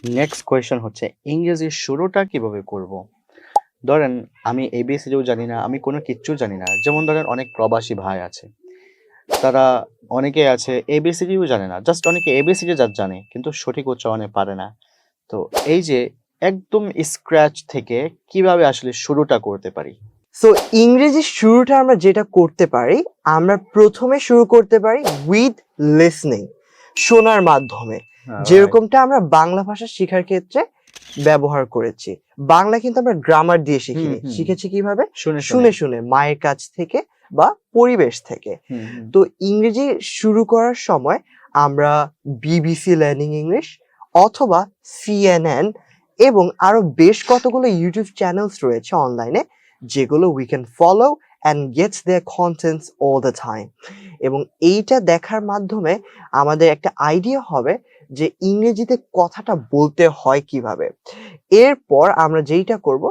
Next question হচ্ছে ইংরেজির শুরুটা কিভাবে করব? ধরেন আমি এবিসিডিও জানি না, আমি কোনো কিচ্ছু জানি না। যেমন ধরেন অনেক প্রবাসী ভাই আছে। তারা অনেকে আছে এবিসিডিও জানে না। জাস্ট অনেকে এবিসিডি জানে কিন্তু সঠিক উচ্চারণে পারে না। তো এই যে একদম স্ক্র্যাচ থেকে কিভাবে আসলে শুরুটা করতে পারি? সো ইংরেজির শুরুটা আমরা যেটা করতে পারি, আমরা প্রথমে শুরু করতে পারি উইথ লিসনিং, শোনার মাধ্যমে। রাইট। যেরকমটা আমরা বাংলা ভাষা শেখার ক্ষেত্রে ব্যবহার করেছি। বাংলা কিন্তু আমরা গ্রামার দিয়ে শিখিনি, শিখেছি কিভাবে? শুনে শুনে শুনে, মায়ের কাছ থেকে বা পরিবেশ থেকে। তো ইংরেজি শুরু করার সময় আমরা বিবিসি লার্নিং ইংলিশ অথবা সিএনএন এবং আরো বেশ কতগুলো ইউটিউব চ্যানেলস রয়েছে অনলাইনে, যেগুলো we can follow and gets their contents all the time. এবং এইটা দেখার মাধ্যমে আমাদের একটা আইডিয়া হবে যে ইংরেজিতে কথাটা বলতে হয় কিভাবে। এরপর আমরা যেইটা করব